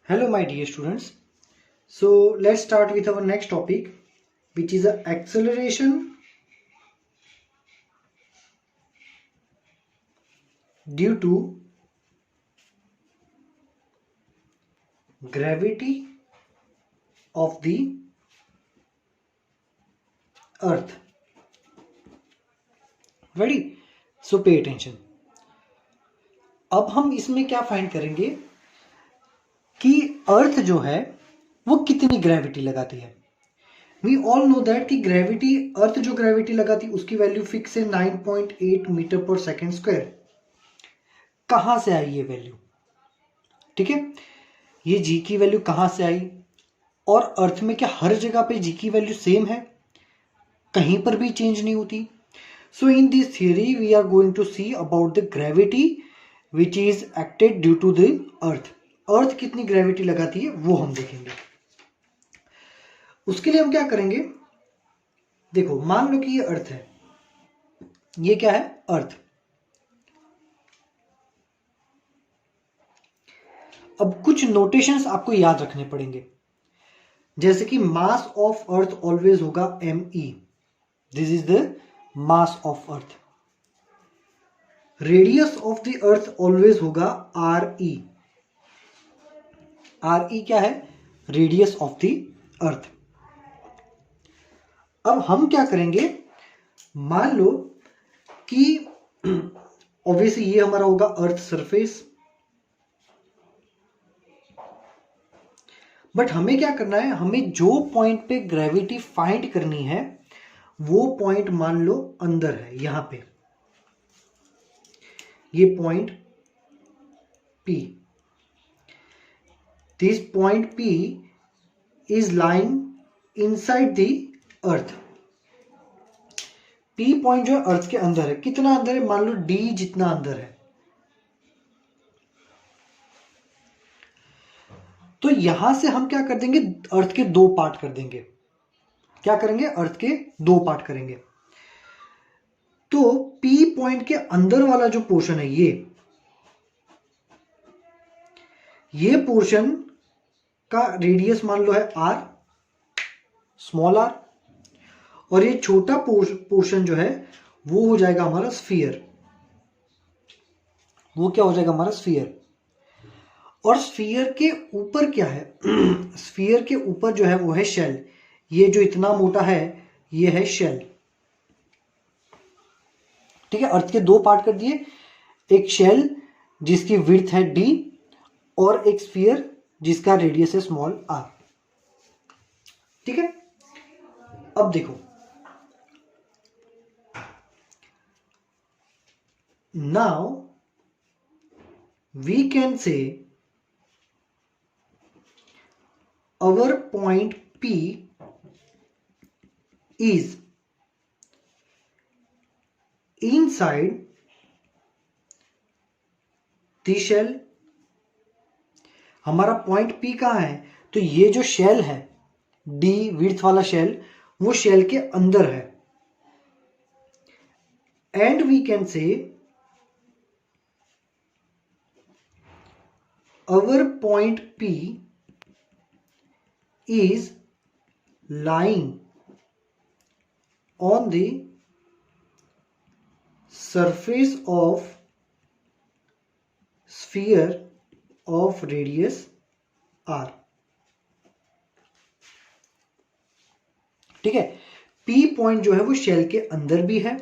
Hello, my dear students. So let's start with our next topic, which is the acceleration due to gravity of the earth. Ready? So pay attention. अब हम इसमें क्या find करेंगे कि अर्थ जो है वो कितनी ग्रेविटी लगाती है. वी ऑल नो दैट कि ग्रेविटी अर्थ जो ग्रेविटी लगाती है उसकी वैल्यू फिक्स है 9.8 मीटर पर सेकेंड स्क्वायर. कहां से आई ये वैल्यू? ठीक है, ये जी की वैल्यू कहां से आई? और अर्थ में क्या हर जगह पे जी की वैल्यू सेम है? कहीं पर भी चेंज नहीं होती. So in this theory we are going to see about the gravity which is acted due to the earth. Earth कितनी ग्रेविटी लगाती है वो हम देखेंगे. उसके लिए हम क्या करेंगे, देखो मान लो कि ये अर्थ है. ये क्या है? अर्थ. अब कुछ नोटेशंस आपको याद रखने पड़ेंगे, जैसे कि मास ऑफ अर्थ ऑलवेज होगा me. This is the mass of earth. Radius of the earth always होगा re. re क्या है? Radius of the earth. अब हम क्या करेंगे, मान लो कि ऑब्वियसली ये हमारा होगा अर्थ सरफेस. बट हमें क्या करना है, हमें जो पॉइंट पे ग्रेविटी फाइंड करनी है वो पॉइंट मान लो अंदर है. यहां पे ये point P. This point P is lying inside the earth. P point जो है अर्थ के अंदर है. कितना अंदर है? मान लो D जितना अंदर है. तो यहां से हम क्या कर देंगे, अर्थ के दो पार्ट कर देंगे. क्या करेंगे? अर्थ के दो पार्ट करेंगे. तो P पॉइंट के अंदर वाला जो पोर्शन है ये पोर्शन का रेडियस मान लो है r, स्मॉल r. और ये छोटा पोर्शन जो है वो हो जाएगा हमारा स्फीयर. वो क्या हो जाएगा? हमारा स्फीयर. और स्फीयर के ऊपर क्या है? स्फीयर के ऊपर जो है वो है शेल. ये जो इतना मोटा है ये है शेल. ठीक है, अर्थ के दो पार्ट कर दिए. एक शेल जिसकी विड्थ है d और एक स्फीयर जिसका रेडियस है स्मॉल r. ठीक है, अब देखो, now we can say our point P is inside the shell. हमारा पॉइंट P कहाँ है? तो ये जो शेल है D विड्थ वाला शेल, वो शेल के अंदर है. And we can say our point P is lying on the surface of sphere of radius r. ठीक है, P पॉइंट जो है वो शेल के अंदर भी है.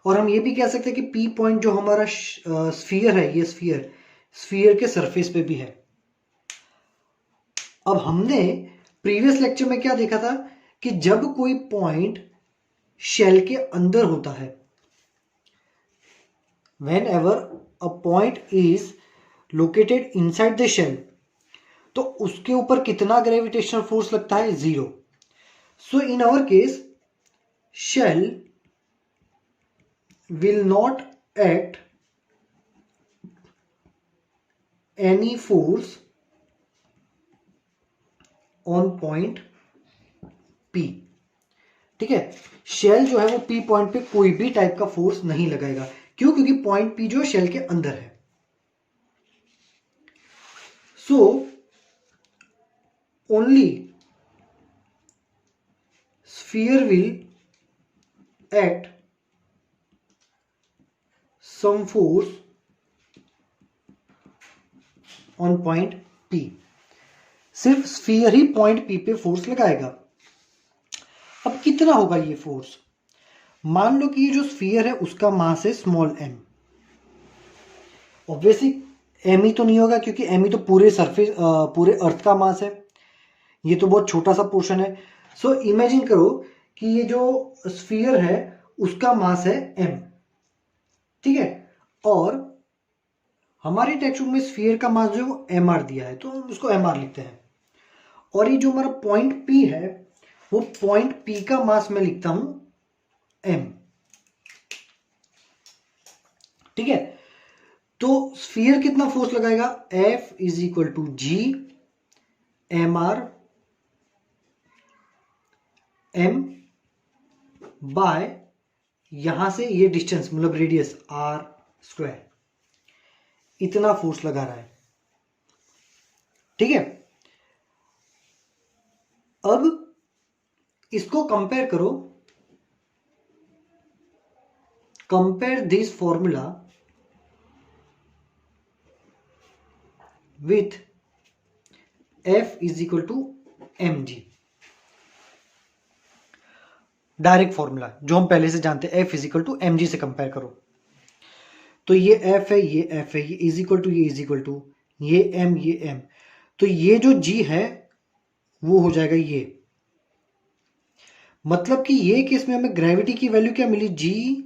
और हम ये भी कह सकते हैं कि P पॉइंट जो हमारा स्फीयर है, ये स्फीयर के सरफेस पे भी है. अब हमने प्रीवियस लेक्चर में क्या देखा था कि जब कोई पॉइंट शेल के अंदर होता है, whenever a point is located inside the shell, तो उसके ऊपर कितना ग्रेविटेशनल फोर्स लगता है? 0. So in our case shell will not act any force on point P. ठीक है, शेल जो है वो P पॉइंट पे कोई भी टाइप का फोर्स नहीं लगाएगा. क्यों? क्योंकि पॉइंट P जो शेल के अंदर है. So only sphere will act some force on point P. सिर्फ स्फीयर ही पॉइंट P पे फोर्स लगाएगा। अब कितना होगा ये फोर्स? मान लो कि ये जो स्फीयर है उसका मास है स्मॉल m। ऑब्वियसली m ही तो नहीं होगा, क्योंकि m ही तो पूरे सरफेस पूरे अर्थ का मास है, ये तो बहुत छोटा सा पोर्शन है। सो इमेजिन करो कि ये जो स्फीयर है उसका मास है m, ठीक है, और हमारे टेक्स्ट बुक में स्फीयर का मास जो है वो mr दिया है, तो हम उसको mr लिखते हैं। और ये जो हमारा पॉइंट P है वो पॉइंट P का मास मैं लिखता हूं m, ठीक है। तो स्फीयर कितना फोर्स लगाएगा? F is equal to G mr m by यहां से ये डिस्टेंस मतलब रेडियस r स्क्वायर, इतना फोर्स लगा रहा है, ठीक है। अब इसको कंपेयर करो, compare this formula with F is equal to mg, direct formula जो हम पहले से जानते हैं, F is equal to mg से कंपेयर करो। तो ये F है, ये F है, ये इज इक्वल टू, ये इज इक्वल टू, ये m, ये m, तो ये जो g है वो हो जाएगा ये। मतलब कि ये केस में हमें ग्रेविटी की वैल्यू क्या मिली? G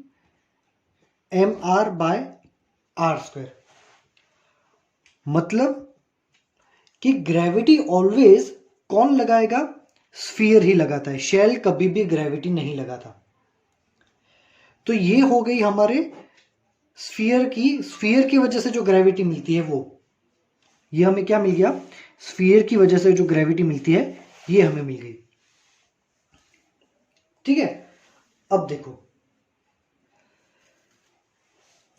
mr by r square. मतलब कि ग्रेविटी ऑलवेज कौन लगाएगा? स्फीयर ही लगाता है, शेल कभी भी ग्रेविटी नहीं लगाता। तो ये हो गई हमारे स्फीयर की वजह से जो ग्रेविटी मिलती है वो, ये हमें क्या मिल गया? स्फीयर की वजह से जो ग्रेविटी मिलती है ये हमें मिल गई, ठीक है। अब देखो,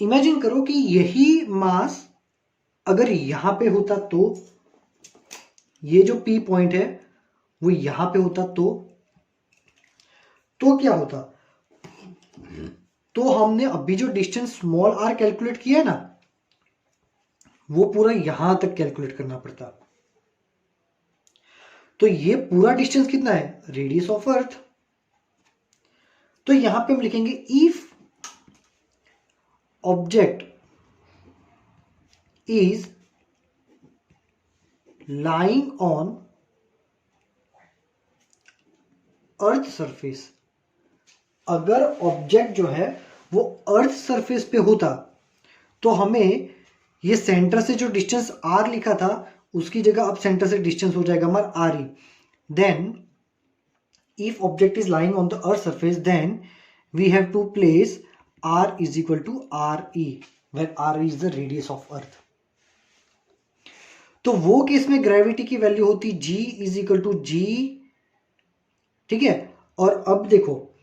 इमेजिन करो कि यही मास अगर यहां पे होता, तो ये जो P पॉइंट है वो यहां पे होता, तो क्या होता? तो हमने अभी जो डिस्टेंस स्मॉल r कैलकुलेट किया है ना, वो पूरा यहां तक कैलकुलेट करना पड़ता। तो ये पूरा डिस्टेंस कितना है? Radius of earth. तो यहां पे हम लिखेंगे if object is lying on earth surface, अगर ऑब्जेक्ट जो है वो अर्थ सरफेस पे होता तो हमें ये सेंटर से जो डिस्टेंस r लिखा था उसकी जगह अब सेंटर से डिस्टेंस हो जाएगा हमारा r e। Then if object is lying on the earth surface then we have to place r is equal to r e, where r is the radius of earth. तो वो case में gravity की value होती G is equal to G, ठीक है। और अब देखो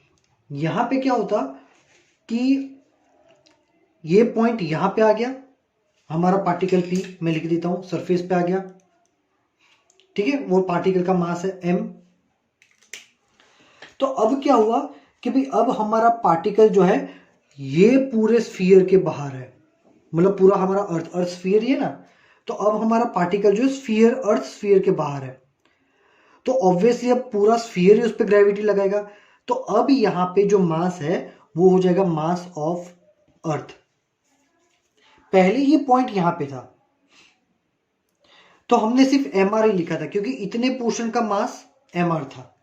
यहां पे क्या होता कि ये पॉइंट यहां पे आ गया, हमारा पार्टिकल P मैं लिख देता हूं सरफेस पे आ गया, ठीक है। वो पार्टिकल का मास है m। तो अब क्या हुआ कि भाई अब हमारा पार्टिकल जो है ये पूरे स्फीयर के बाहर है, मतलब पूरा हमारा अर्थ स्फीयर ही है ना, तो अब हमारा पार्टिकल जो है अर्थ स्फीयर के बाहर है। तो ऑब्वियसली अब पूरा स्फीयर ही उस पर ग्रेविटी लगाएगा। तो अब यहां पे जो मास है वो हो जाएगा मास ऑफ अर्थ। पहले ये पॉइंट यहां पे था तो हमने सिर्फ mr ही लिखा था क्योंकि इतने पोर्शन का मास mr था।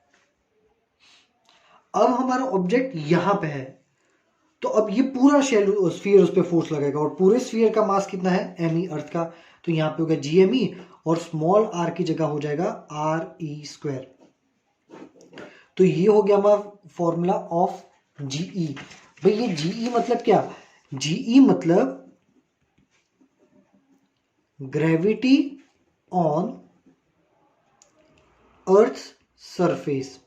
अब हमारा ऑब्जेक्ट यहां पे है तो अब ये पूरा स्फीयर उस पर फोर्स लगेगा और पूरे स्फीयर का मास कितना है? me अर्थ का। तो यहां पे होगा gme और स्मॉल r की जगह हो जाएगा re स्क्वायर। तो ये हो गया हमारा फॉर्मूला ऑफ GE। भाई ये GE मतलब क्या? GE मतलब ग्रेविटी ऑन अर्थ सरफेस,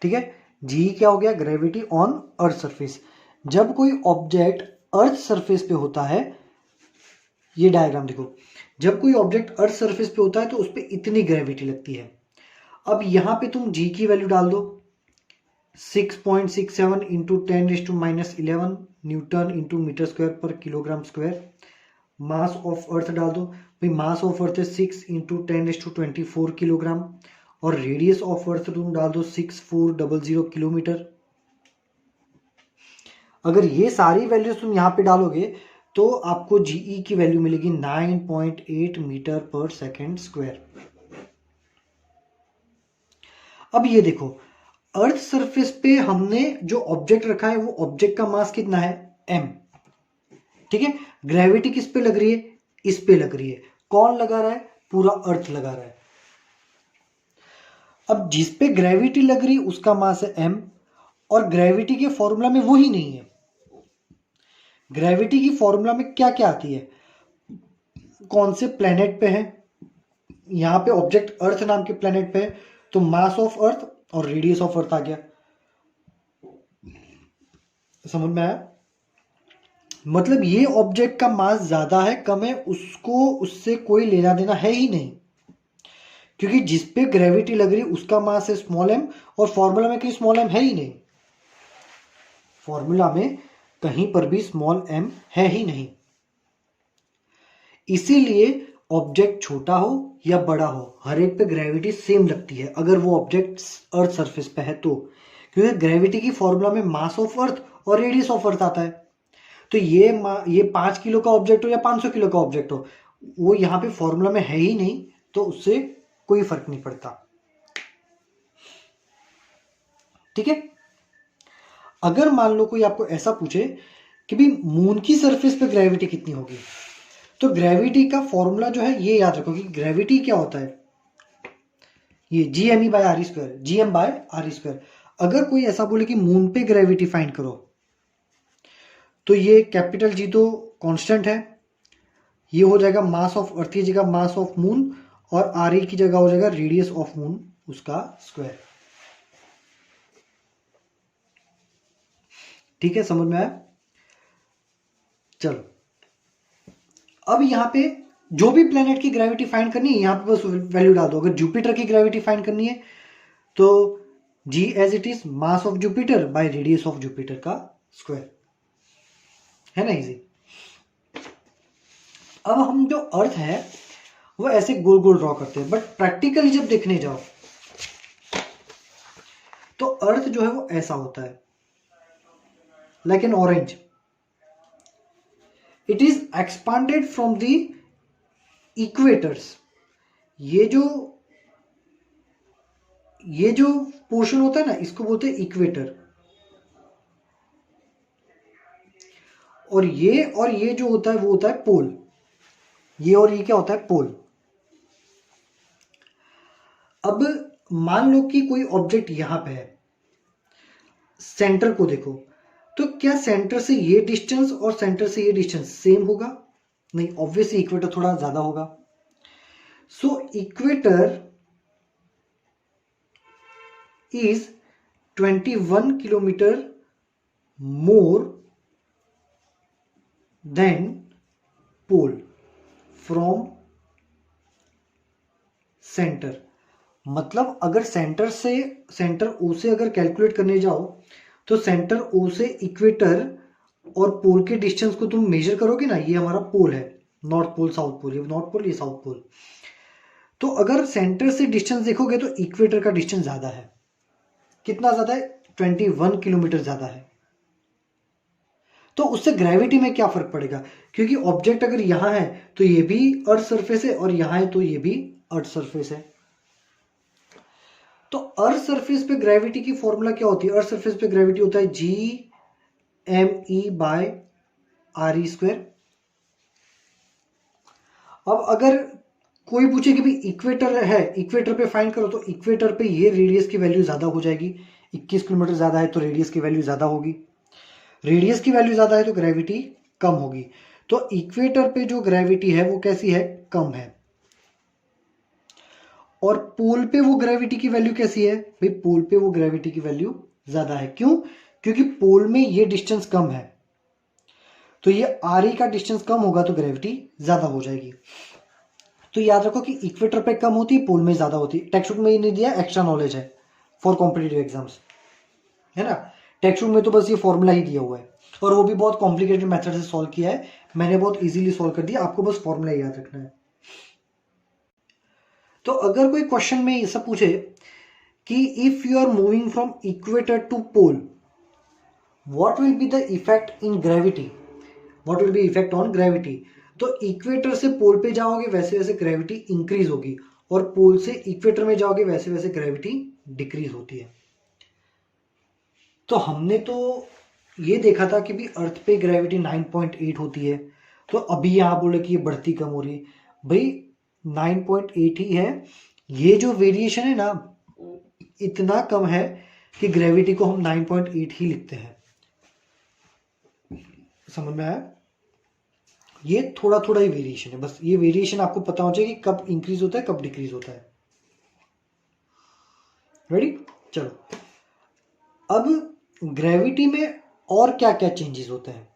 ठीक है। GE क्या हो गया? Gravity on earth surface. जब कोई ऑब्जेक्ट अर्थ सरफेस पे होता है ये डायग्राम देखो, जब कोई ऑब्जेक्ट अर्थ सरफेस पे होता है तो उस पर इतनी ग्रेविटी लगती है। अब यहाँ पे तुम जी की वैल्यू डाल दो, 6.67 into 10⁻11 newton into metre square पर kilogram square. Mass of earth डाल दो भाई, मास ऑफ अर्थ है 6 इंटू 10⁻24 किलोग्राम, और रेडियस ऑफ अर्थ तुम डाल दो 6400 किलोमीटर। अगर ये सारी वैल्यूज तुम यहाँ पे डालोगे तो आपको जीई की वैल्यू मिलेगी 9.8 मीटर पर सेकेंड स्क्वायर। अब ये देखो, अर्थ सरफेस पे हमने जो ऑब्जेक्ट रखा है वो ऑब्जेक्ट का मास कितना है, m, ठीक है। ग्रेविटी किस पे लग रही है, इस पे लग रही है। कौन लगा रहा है, पूरा अर्थ लगा रहा है। अब जिस पे ग्रेविटी लग रही है उसका मास है m, और ग्रेविटी के फॉर्मूला में वो ही नहीं है। ग्रेविटी की फॉर्मूला में क्या क्या आती है, कौन से प्लेनेट पे है, यहां पे ऑब्जेक्ट अर्थ नाम के प्लेनेट पे है तो मास ऑफ अर्थ और रेडियस ऑफ अर्थ आ गया। समझ में आया, मतलब ये ऑब्जेक्ट का मास ज्यादा है कम है उसको उससे कोई लेना देना है ही नहीं, क्योंकि जिस पे ग्रेविटी लग रही उसका मास है स्मॉल m, और फॉर्मूला में कहीं स्मॉल m है ही नहीं। फॉर्मूला में कहीं पर भी स्मॉल m है ही नहीं। इसीलिए ऑब्जेक्ट छोटा हो या बड़ा हो, हर एक पे ग्रेविटी सेम लगती है अगर वो ऑब्जेक्ट अर्थ सरफेस पे है तो, क्योंकि ग्रेविटी की फॉर्मूला में मास ऑफ अर्थ और रेडियस ऑफ अर्थ आता है। तो ये 5 किलो का ऑब्जेक्ट हो या 500 किलो का ऑब्जेक्ट हो, वो यहाँ पे फॉर्मूला में है ही नहीं, तो उससे कोई फर्क नहीं पड़ता, ठीक है। अगर मान लो कोई आपको ऐसा पूछे कि भाई मून की सरफेस पे ग्रेविटी कितनी होगी, तो ग्रेविटी का फॉर्मूला जो है ये याद रखो कि ग्रेविटी क्या होता है, ये GME by R square, GM by R square. अगर कोई ऐसा बोले कि मून पे ग्रेविटी फाइंड करो, तो ये कैपिटल G तो कांस्टेंट है, ये हो जाएगा मास ऑफ अर्थ की जगह मास ऑफ मून, और आर की जगह हो जाएगा रेडियस ऑफ मून उसका स्क्वायर, ठीक है। समझ में आया, चलो अब यहाँ पे जो भी प्लेनेट की ग्रेविटी फाइंड करनी है यहाँ पे बस वैल्यू डाल दो। अगर जुपिटर की ग्रेविटी फाइंड करनी है तो G as it is mass of Jupiter by radius of Jupiter का स्क्वायर, है ना, इजी। अब हम जो अर्थ है वो ऐसे गोल गोल ड्रॉ करते हैं, बट प्रैक्टिकली जब देखने जाओ तो अर्थ जो है वो ऐसा होता है, like an orange. It is expanded from the equators. ये जो पोर्शन होता है ना, इसको बोलते हैं इक्वेटर, और ये जो होता है वो होता है पोल। ये और ये क्या होता है, पोल। अब मान लो कि कोई ऑब्जेक्ट यहां पे है, सेंटर को देखो, तो क्या सेंटर से ये डिस्टेंस और सेंटर से ये डिस्टेंस सेम होगा, नहीं, ऑब्वियसली इक्वेटर थोड़ा ज्यादा होगा। सो equator is 21 kilometer more than pole from center। मतलब अगर सेंटर ओ से अगर कैलकुलेट करने जाओ तो सेंटर ओ से इक्वेटर और पोल के डिस्टेंस को तुम मेजर करोगे ना, ये हमारा पोल है, नॉर्थ पोल साउथ पोल, ये नॉर्थ पोल ये साउथ पोल। तो अगर सेंटर से डिस्टेंस देखोगे तो इक्वेटर का डिस्टेंस ज्यादा है। कितना ज्यादा है, 21 किलोमीटर ज्यादा है। तो उससे ग्रेविटी में क्या फर्क पड़ेगा, क्योंकि ऑब्जेक्ट अगर यहां है तो ये भी अर्थ सरफेस है, और यहां है तो ये भी अर्थ सरफेस है। तो अर्थ सरफेस पे ग्रेविटी की फॉर्मूला क्या होती है, अर्थ सरफेस पे ग्रेविटी होता है GME बाय आर स्क्वायर। अब अगर कोई पूछे कि भाई इक्वेटर है, इक्वेटर पे फाइंड करो, तो इक्वेटर पे ये रेडियस की वैल्यू ज्यादा हो जाएगी, 21 किलोमीटर ज्यादा है तो रेडियस की वैल्यू ज्यादा होगी, रेडियस की वैल्यू ज्यादा है तो ग्रेविटी कम होगी। तो इक्वेटर पे जो ग्रेविटी है वो कैसी है, कम है। और पोल पे वो ग्रेविटी की वैल्यू कैसी है, भाई पोल पे वो ग्रेविटी की वैल्यू ज्यादा है। क्यों, क्योंकि पोल में ये डिस्टेंस कम है। तो ये आर ई का डिस्टेंस कम होगा तो ग्रेविटी ज़्यादा हो जाएगी। तो याद रखो कि इक्वेटर पे कम होती है, पोल में ज़्यादा होती है। टेक्स्ट बुक में ये नहीं दिया, एक्स्ट्रा नॉलेज है फॉर कॉम्पिटिटिव एग्जाम्स, है ना। टेक्स्ट बुक में तो बस ये फॉर्मूला ही दिया हुआ है, और वो भी बहुत कॉम्प्लिकेटेड मेथड से सॉल्व किया है। मैंने बहुत इजीली सॉल्व कर दिया, आपको बस फॉर्मूला याद रखना है। तो अगर कोई क्वेश्चन में ऐसा पूछे कि if you are moving from equator to pole, what will be the effect in gravity, what will be effect on gravity, तो इक्वेटर से पोल पे जाओगे वैसे वैसे ग्रेविटी इंक्रीज होगी, और पोल से इक्वेटर में जाओगे वैसे वैसे ग्रेविटी डिक्रीज होती है। तो हमने तो ये देखा था कि भी अर्थ पे ग्रेविटी 9.8 होती है, तो अभी यहाँ बोले कि ये बढ़ती कम हो रही है। भाई 9.8 ही है, ये जो वेरिएशन है ना इतना कम है कि ग्रेविटी को हम 9.8 ही लिखते हैं। समझ में आया? ये थोड़ा थोड़ा ही वेरिएशन है, बस ये वेरिएशन आपको पता हो चाहिए कि कब इंक्रीज होता है कब डिक्रीज होता है। रेडी? चलो, अब ग्रेविटी में और क्या क्या चेंजेस होते हैं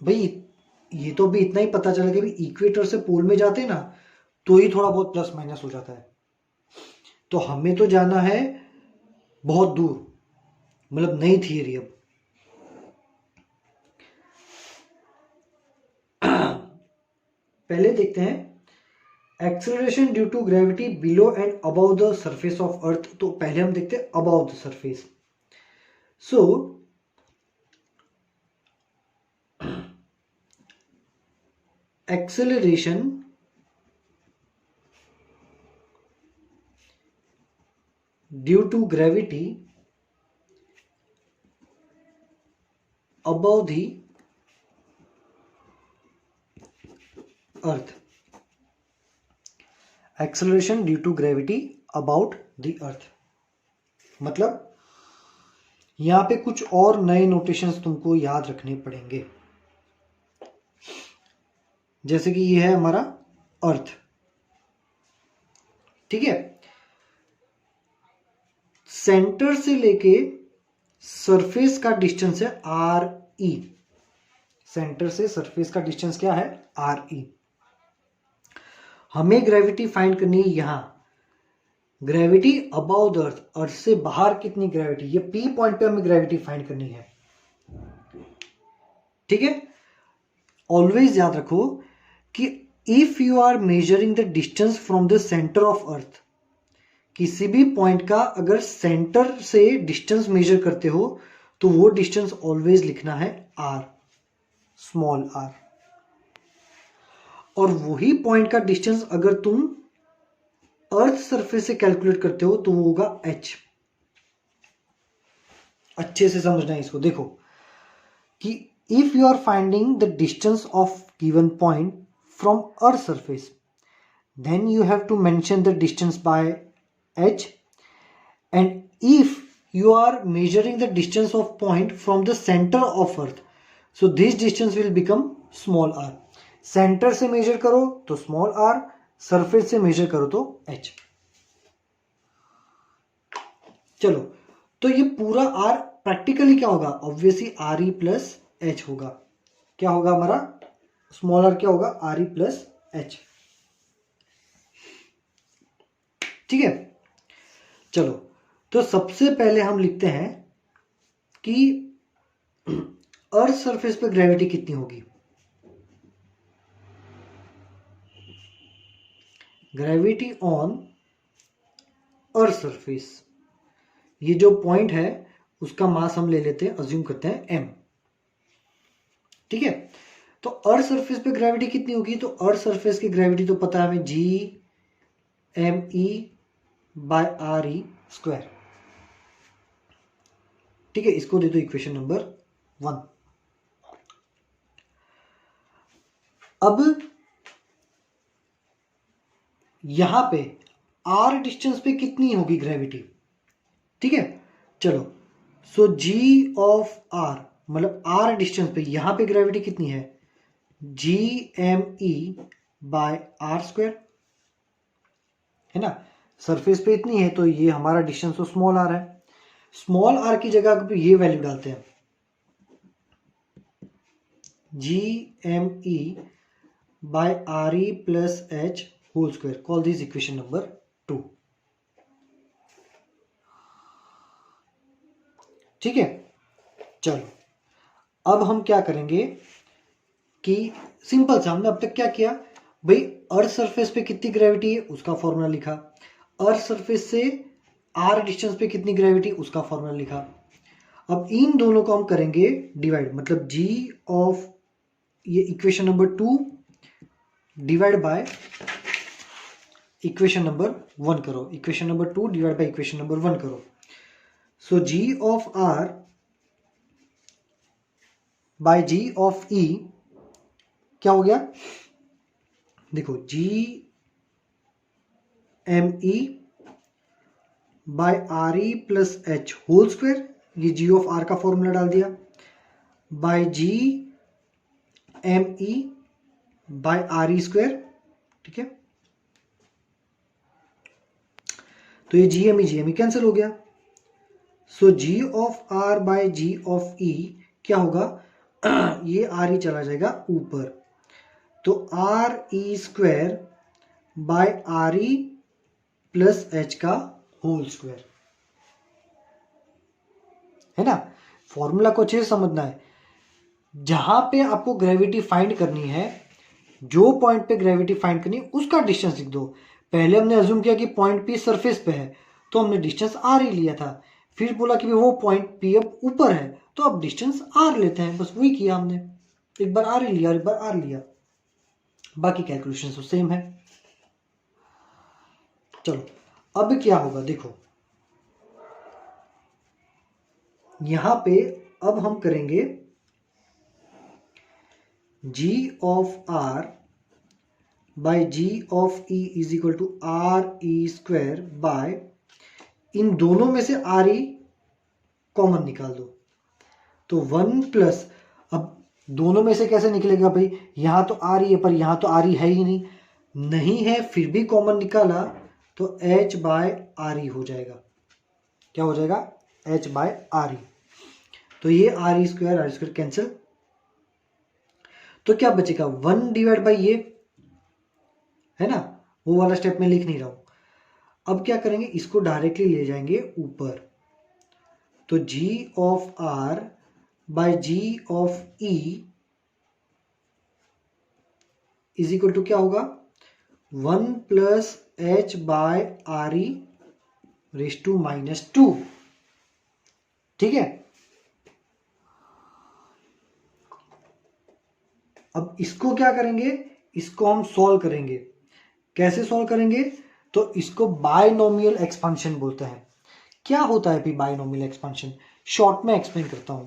भाई, ये तो भी इतना ही पता चला कि इक्वेटर से पोल में जाते हैं ना तो ही थोड़ा बहुत प्लस माइनस हो जाता है। तो हमें तो जाना है बहुत दूर, मतलब नई थियरी। अब पहले देखते हैं acceleration due to gravity below and above the surface of earth. तो पहले हम देखते हैं above the surface. So acceleration due to gravity above the earth, acceleration due to gravity about the earth, मतलब यहां पे कुछ और नए नोटेशंस तुमको याद रखने पड़ेंगे। जैसे कि ये है हमारा अर्थ, ठीक है, सेंटर से लेके सरफेस का डिस्टेंस है आर ई, सेंटर से सरफेस का डिस्टेंस क्या है आर ई। हमें ग्रेविटी फाइंड करनी है यहां, ग्रेविटी अबाउ द अर्थ, अर्थ से बाहर कितनी ग्रेविटी, ये पी पॉइंट पे हमें ग्रेविटी फाइंड करनी है, ठीक है। ऑलवेज याद रखो कि if you are measuring the distance from the centre of earth, किसी भी पॉइंट का अगर सेंटर से डिस्टेंस मेजर करते हो तो वो डिस्टेंस ऑलवेज लिखना है आर, स्मॉल आर। और वही पॉइंट का डिस्टेंस अगर तुम अर्थ सरफेस से कैलकुलेट करते हो तो वो होगा h। अच्छे से समझना है इसको। देखो कि if you are finding the distance of given point from earth surface, then you have to mention the distance by h, and if you are measuring the distance of point from the center of earth, so this distance will become small r। Centre से major करो तो small r, surface से major करो तो h। चलो, तो ये पूरा r प्रैक्टिकली क्या होगा, obviously R E plus H होगा। क्या होगा हमारा स्मॉल r, क्या होगा आर ई प्लस एच, ठीक है। चलो, तो सबसे पहले हम लिखते हैं कि अर्थ सरफेस पे ग्रेविटी कितनी होगी। ग्रेविटी ऑन अर्थ सरफेस, ये जो पॉइंट है उसका मास हम ले लेते हैं, अज्यूम करते हैं m, ठीक है। तो अर्थ सरफेस पे ग्रेविटी कितनी होगी, तो अर्थ सरफेस की ग्रेविटी तो पता है हमें G M E by R E square, ठीक है। इसको दे दो इक्वेशन नंबर 1। अब यहां पे r डिस्टेंस पे कितनी होगी ग्रेविटी, ठीक है। चलो, सो g ऑफ r मतलब r डिस्टेंस पे यहां पे ग्रेविटी कितनी है, G M E by R square, है ना। सरफेस पे इतनी है तो ये हमारा डिस्टेंस तो स्मॉल आर है। स्मॉल आर की जगह ये वैल्यू डालते हैं, G M E by R E plus H whole square. Call this equation number 2. ठीक है, चलो अब हम क्या करेंगे कि सिंपल सा हमने अब तक क्या किया भाई, अर्थ सरफेस पे कितनी ग्रेविटी है उसका फॉर्मूला लिखा, अर्थ सरफेस से आर डिस्टेंस पे कितनी ग्रेविटी उसका फॉर्मूला लिखा. अब इन दोनों को हम करेंगे डिवाइड, मतलब जी ऑफ ये equation number 2 divide by equation number 1 करो, equation number 2 divide by equation number 1 करो. So g of r by g of e क्या हो गया, देखो g M E by R E plus H whole square, ये g of r का formula डाल दिया, by g M E by R E square. ठीक है, तो ये जी एम ई कैंसिल हो गया. So g of r by g of e क्या होगा, ये आर ई चला जाएगा ऊपर, तो r E square by R E plus h का होल स्क्वायर. है ना, फॉर्मूला को अच्छे से समझना है. जहां पे आपको ग्रेविटी फाइंड करनी है, जो पॉइंट पे ग्रेविटी फाइंड करनी है उसका डिस्टेंस लिख दो. पहले हमने अज्यूम किया कि पॉइंट पी सरफेस पे है तो हमने डिस्टेंस आर ही लिया था, फिर बोला कि वो पॉइंट पी अब ऊपर है तो अब डिस्टेंस आर लेते हैं, बस वही किया हमने, एक बार आर ही लिया और एक बार आर लिया, बाकी कैलकुलेशन तो सेम है. चलो अब क्या होगा देखो, यहां पे अब हम करेंगे g of r by g of e is equal to r E square by, इन दोनों में से आर ई कॉमन निकाल दो तो 1 प्लस, अब दोनों में से कैसे निकलेगा भाई, यहां तो आर ई है पर यहां तो आर ई है ही नहीं है, फिर भी कॉमन निकाला तो एच बाय आर ई हो जाएगा. क्या हो जाएगा, एच बाय आर ई. तो ये आर ई स्क्वायर कैंसिल, तो क्या बचेगा 1 डिवाइड बाई ये, है ना, वो वाला स्टेप में लिख नहीं रहा हूं. अब क्या करेंगे, इसको डायरेक्टली ले जाएंगे ऊपर, तो g of r by g of e is equal to क्या होगा, 1 plus h by are e raise to -2. ठीक है, अब इसको क्या करेंगे, इसको हम सॉल्व करेंगे. कैसे सॉल्व करेंगे, तो इसको बायनोमियल एक्सपांशन बोलते हैं. क्या होता है फिर बायनोमियल एक्सपांशन, शॉर्ट में एक्सप्लेन करता हूं.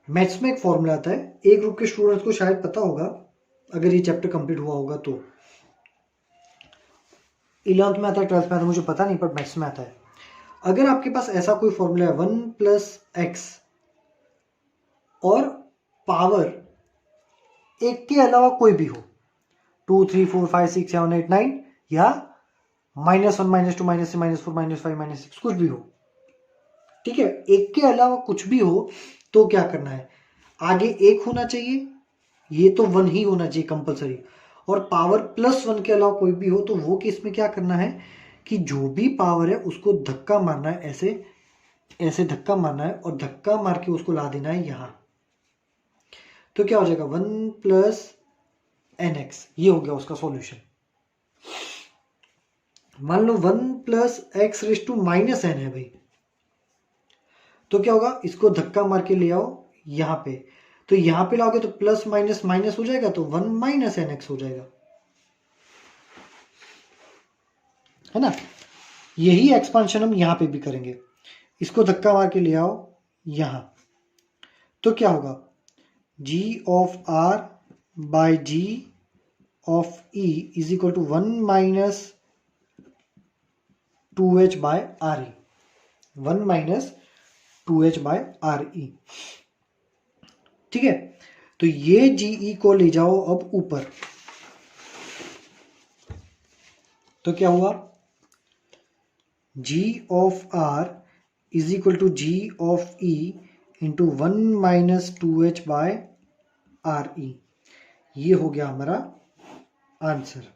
मैथ्स में एक फॉर्मूला आता है, एक ग्रुप के स्टूडेंट्स को शायद पता होगा अगर ये चैप्टर कंप्लीट हुआ होगा तो, 11th में आता है 12th में आता है मुझे पता नहीं, पर मैथ्स में आता है. अगर आपके पास ऐसा कोई फॉर्मूला है 1 प्लस एक्स और पावर एक के अलावा कोई भी हो, 2 3 4 5 6 7 8 9 या -1 -2 -3 -4 -5 -6 कुछ भी हो. ठीक है, एक के अलावा कुछ भी हो तो क्या करना है, आगे एक होना चाहिए, ये तो 1 ही होना चाहिए कंपलसरी, और पावर +1 के अलावा कोई भी हो तो वो केस में क्या करना है कि जो भी पावर है उसको धक्का मारना है, ऐसे ऐसे धक्का मारना है और धक्का मार के उसको ला देना है यहां. तो क्या हो जाएगा 1 प्लस nx, ये हो गया उसका सॉल्यूशन. मान लो 1 plus X raise to -n है भाई, तो क्या होगा, इसको धक्का मार के ले आओ यहां पे, तो यहां पे लाओगे तो प्लस माइनस माइनस हो जाएगा तो 1 माइनस nx हो जाएगा, है ना. यही एक्सपांशन हम यहां पे भी करेंगे, इसको धक्का मार के ले आओ यहां, तो क्या होगा, g of r by g of e is equal to 1 minus 2h by are e, 1 minus 2h by are e. ठीक है, तो ये जीई को ले जाओ अब ऊपर, तो क्या हुआ, g of r is equal to g of e into 1 minus 2h by RE। ये हो गया हमारा आंसर।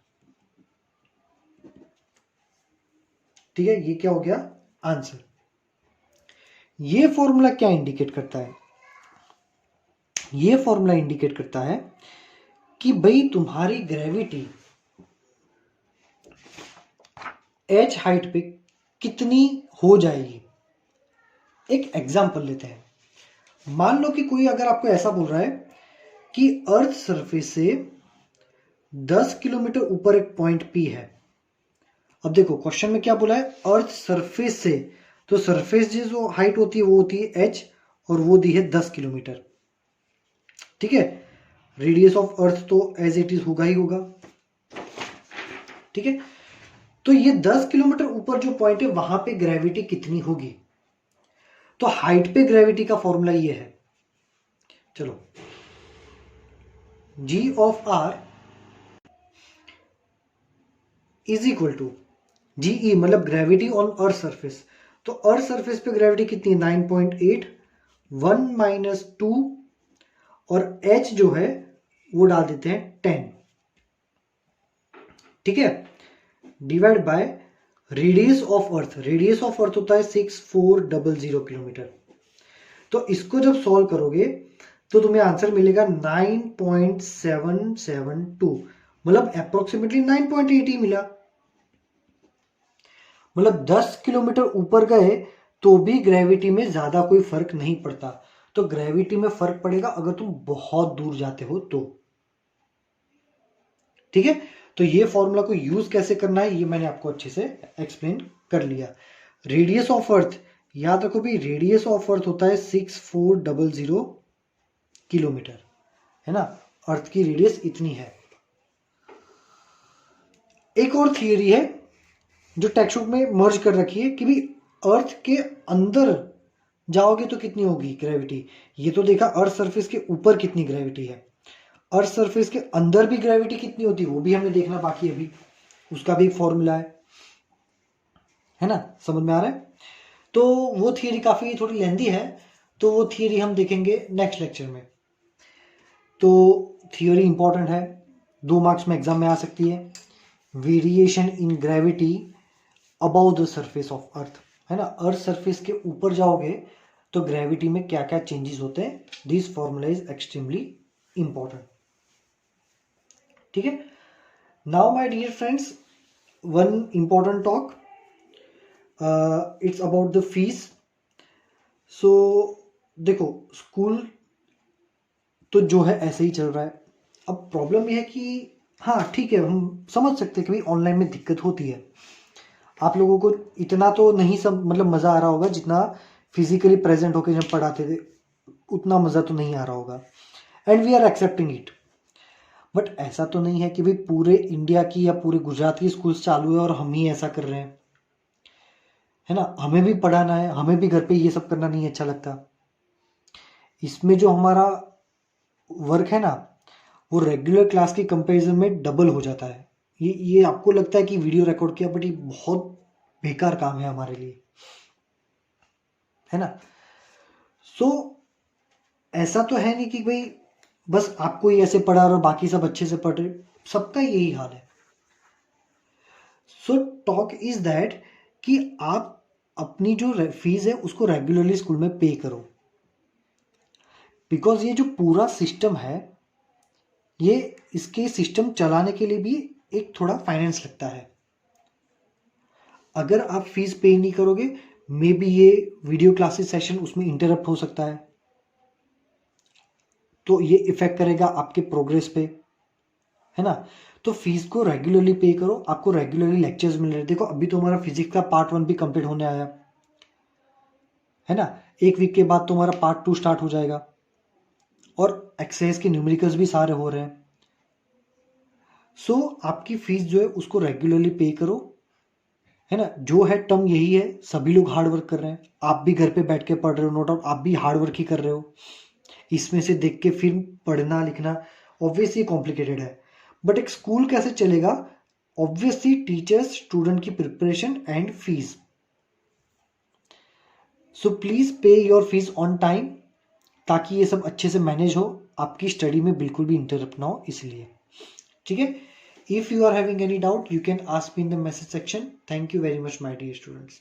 ठीक है, ये क्या हो गया आंसर। ये फॉर्मूला क्या इंडिकेट करता है? ये फॉर्मूला इंडिकेट करता है कि भाई तुम्हारी ग्रेविटी h हाइट पे कितनी हो जाएगी। एक एग्जांपल लेते हैं। मान लो कि कोई अगर आपको ऐसा बोल रहा है कि अर्थ सरफेस से 10 किलोमीटर ऊपर एक पॉइंट P है। अब देखो क्वेश्चन में क्या बोला है, अर्थ सरफेस से, तो सरफेस जो हाइट होती है वो होती है h, और वो दी है 10 किलोमीटर। ठीक है, रेडियस ऑफ अर्थ तो एज इट इज होगा ही होगा। ठीक है, तो ये 10 किलोमीटर ऊपर जो पॉइंट है वहां पे ग्रेविटी कितनी होगी? तो हाइट पे ग्रेविटी का फॉर्मूला ये है। चलो, G of R is equal to GE, मतलब ग्रेविटी ऑन अर्थ सरफेस। तो अर्थ सरफेस पे ग्रेविटी कितनी? 9.8, 1 माइनस 2, और h जो है वो डाल देते हैं 10। ठीक है, divide by radius of earth. Radius of अर्थ होता है 6400 किलोमीटर। तो इसको जब सॉल्व करोगे तो तुम्हें आंसर मिलेगा 9.772, मतलब अप्रोक्सीमेटली 9.8 ही मिला। मतलब 10 किलोमीटर ऊपर गए तो भी ग्रेविटी में ज्यादा कोई फर्क नहीं पड़ता। तो ग्रेविटी में फर्क पड़ेगा अगर तुम बहुत दूर जाते हो तो। ठीक है, तो ये फॉर्मूला को यूज कैसे करना है ये मैंने आपको अच्छे से एक्सप्लेन कर लिया। रेडियस ऑफ अर्थ, याद रखो भी, रेडियस ऑफ अर्थ होता है 6400 किलोमीटर, है ना। अर्थ की रेडियस इतनी है। एक और थियरी है जो टेक्स्ट बुक में मर्ज कर रखी है कि भी अर्थ के अंदर जाओगे तो कितनी होगी ग्रेविटी। ये तो देखा अर्थ सरफेस के ऊपर कितनी ग्रेविटी है, अर्थ सरफेस के अंदर भी ग्रेविटी कितनी होती है वो भी हमें देखना बाकी है अभी। उसका भी फॉर्मूला है ना, समझ में आ रहा है। तो वो थियरी काफी थोड़ी लेंदी है, तो वो थियरी हम देखेंगे नेक्स्ट लेक्चर में। तो थियरी इंपॉर्टेंट है, 2 मार्क्स में एग्जाम में आ सकती है। Variation in gravity about the surface of earth, है ना। अर्थ सरफेस के ऊपर जाओगे तो ग्रेविटी में क्या क्या चेंजेस होते हैं। This formula is extremely important. ठीक है, now my dear friends, one important talk, it's about the fees. So देखो, स्कूल तो जो है ऐसे ही चल रहा है। अब प्रॉब्लम यह है कि हाँ ठीक है, हम समझ सकते हैं कि भाई ऑनलाइन में दिक्कत होती है। आप लोगों को इतना तो नहीं सब मतलब मज़ा आ रहा होगा जितना फिजिकली प्रेजेंट होकर जब पढ़ाते थे, उतना मज़ा तो नहीं आ रहा होगा। And we are excepting it. But ऐसा तो नहीं है कि भाई पूरे इंडिया की या पूरे गुजरात की स्कूल्स चालू है और हम ही ऐसा कर रहे हैं, है ना। हमें भी पढ़ाना है, हमें भी घर पे ये सब करना नहीं अच्छा लगता। इसमें जो हमारा वर्क है ना, वो रेगुलर क्लास की कंपैरिजन में डबल हो जाता है। ये आपको लगता है कि वीडियो रिकॉर्ड किया, बट ये बहुत बेकार काम है हमारे लिए, है ना। सो ऐसा तो है नहीं कि भाई बस आपको ही ऐसे पढ़ा और बाकी सब अच्छे से पढ़ रहे, सबका यही हाल है। सो टॉक इज दैट कि आप अपनी जो फीस है उसको रेगुलरली स्कूल में पे करो, बिकॉज ये जो पूरा सिस्टम है, ये इसके सिस्टम चलाने के लिए भी एक थोड़ा फाइनेंस लगता है। अगर आप फीस पे नहीं करोगे, मे बी ये वीडियो क्लासेस सेशन उसमें इंटरप्ट हो सकता है, तो ये इफेक्ट करेगा आपके प्रोग्रेस पे, है ना। तो फीस को रेगुलरली पे करो, आपको रेगुलरली लेक्चर्स मिल रहे हैं। देखो अभी तो हमारा फिजिक्स का पार्ट 1 भी कंप्लीट होने आया, है ना। एक वीक के बाद तो हमारा पार्ट 2 स्टार्ट हो जाएगा, और एक्सरसाइज के न्यूमेरिकल्स भी सारे हो रहे हैं। सो आपकी फीस जो है उसको रेगुलरली पे करो, है ना। जो है टर्म यही है, सभी लोग हार्ड वर्क कर रहे हैं। आप भी घर पे बैठ के पढ़ रहे हो, नो डाउट आप भी हार्ड वर्क ही कर रहे हो। इसमें से देख के फिर पढ़ना लिखना ऑब्वियसली कॉम्प्लिकेटेड है, बट एक स्कूल कैसे चलेगा, ऑब्वियसली टीचर्स, स्टूडेंट की preparation and fees. So please pay your fees on time, ताकि ये सब अच्छे से मैनेज हो। आपकी स्टडी में बिल्कुल भी इंटरप्ट ना हो इसलिए, ठीक है। If you are having any doubt you can ask me in the message section. Thank you very much my dear students.